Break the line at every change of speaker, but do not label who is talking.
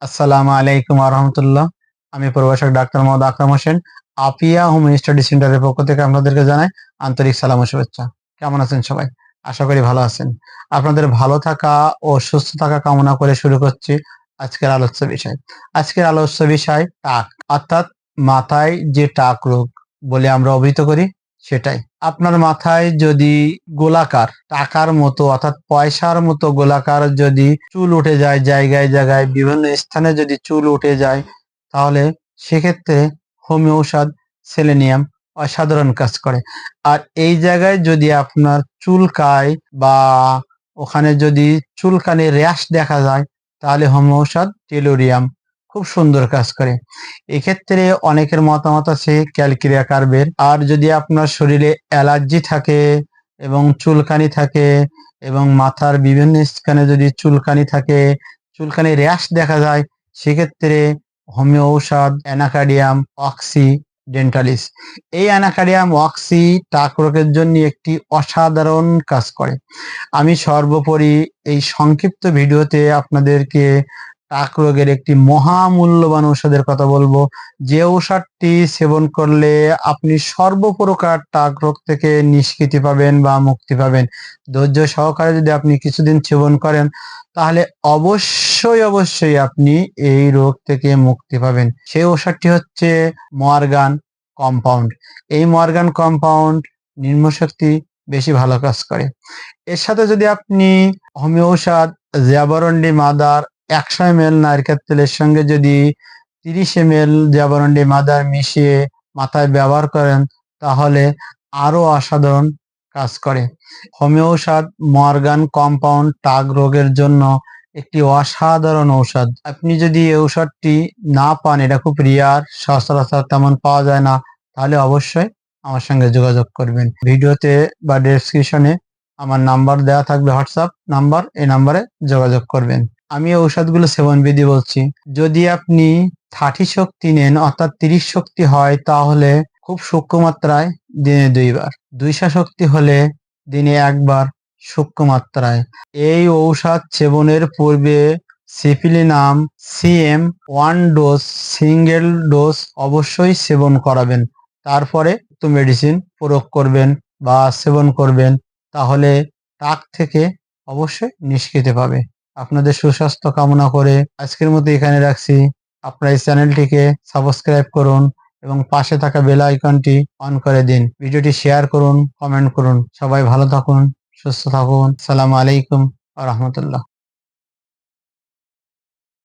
আসসালামু আলাইকুম রহমতুল্লাহ। আমি প্রভাষক ডাক্তার মোহাম্মদ আকরাম হোসেন। আপিয়া হোম স্টাডি সেন্টারের পক্ষ থেকে আপনাদেরকে জানাই আন্তরিক সালাম ও শুভেচ্ছা। কেমন আছেন সবাই? আশা করি ভালো আছেন। আপনাদের ভালো থাকা ও সুস্থ থাকা কামনা করে শুরু করছি আজকের আলোচ্য বিষয়। আজকের আলোচ্য বিষয় টাক, অর্থাৎ মাথায় যে টাক রোগ বলে আমরা অভিহিত করি সেটাই। আপনার মাথায় যদি গোলাকার টাকার মতো অর্থাৎ পয়সার মতো গোলাকার যদি চুল উঠে যায়, জায়গায় জায়গায় বিভিন্ন স্থানে যদি চুল উঠে যায়, তাহলে সেক্ষেত্রে হোমিও ঔষধ সেলেনিয়াম অসাধারণ কাজ করে। আর এই জায়গায় যদি আপনার চুলকায় বা ওখানে যদি চুলকানি র্যাশ দেখা যায়, তাহলে হোমিও ঔষধ টেলুরিয়াম খুব সুন্দর কাজ করে। এক্ষেত্রে অনেকের মতামত আছে ক্যালকেরিয়া কার্বের। আর যদি আপনার শরীরে অ্যালার্জি থাকে এবং চুলকানি থাকে এবং মাথার বিভিন্ন স্থানে যদি চুলকানি থাকে, চুলকানি র্যাশ দেখা যায়, সেক্ষেত্রে হোমিও ঔষধ অ্যানাকার্ডিয়াম অক্সি ডেন্টালিস। এই অ্যানাকার্ডিয়াম অক্সি টাক রোগের জন্য একটি অসাধারণ কাজ করে। আমি সর্বোপরি এই সংক্ষিপ্ত ভিডিওতে আপনাদেরকে টাক রোগের একটি মহামূল্যবান ঔষধের কথা বলবো, যে ঔষধটি সেবন করলে আপনি সর্বপ্রকার টাক রোগ থেকে নিষ্কৃতি পাবেন বা মুক্তি পাবেন। ধৈর্য সহকারে যদি আপনি কিছুদিন সেবন করেন, তাহলে অবশ্যই আপনি এই রোগ থেকে মুক্তি পাবেন। সেই ঔষধটি হচ্ছে মর্গান কম্পাউন্ড। এই মর্গান কম্পাউন্ড নিম্নশক্তি বেশি ভালো কাজ করে। এর সাথে যদি আপনি হোমিও ঔষধ জ্যাবারন্ডি মাদার 100 ml নারকেল তেলের সঙ্গে যদি 30 ml জ্যাবারন্ডি মাদার মিশিয়ে মাথায় ব্যবহার করেন, তাহলে আরো অসাধারণ কাজ করে। হোমিও ঔষধ মর্গান কম্পাউন্ড টাক রোগের জন্য একটি অসাধারণ ঔষধ। আপনি যদি এই ঔষধটি না পান, এটা খুব রেয়ার, সচরাচর তেমন পাওয়া যায় না, তাহলে অবশ্যই আমার সঙ্গে যোগাযোগ করবেন। ভিডিওতে বা ডেসক্রিপশনে আমার নাম্বার দেওয়া থাকবে, হোয়াটসঅ্যাপ নাম্বার, এই নাম্বারে যোগাযোগ করবেন। আমি এই ঔষধগুলো সেবন বিধি বলছি। যদি আপনি 30 শক্তি নেন অর্থাৎ 30 শক্তি হয়, তাহলে খুব সূক্ষ্ম মাত্রায় দিনে 2 বার। 200 শক্তি হলে দিনে 1 বার সূক্ষ্ম মাত্রায়। এই ঔষধ সেবনের পূর্বে সিপিলিনাম সিএম 1 ডোজ সিঙ্গেল ডোজ অবশ্যই সেবন করাবেন। তারপরে তো মেডিসিন প্রয়োগ করবেন বা সেবন করবেন, তাহলে টাক থেকে অবশ্যই নিষ্কৃতি পাবে। আপনাদের সুস্বাস্থ্য কামনা করে আজকের মতো এখানে রাখছি। আপনার এই চ্যানেলটিকে সাবস্ক্রাইব করুন এবং পাশে থাকা বেল আইকনটি অন করে দিন। ভিডিওটি শেয়ার করুন, কমেন্ট করুন। সবাই ভালো থাকুন, সুস্থ থাকুন। আসসালামু আলাইকুম ওয়া রাহমাতুল্লাহ।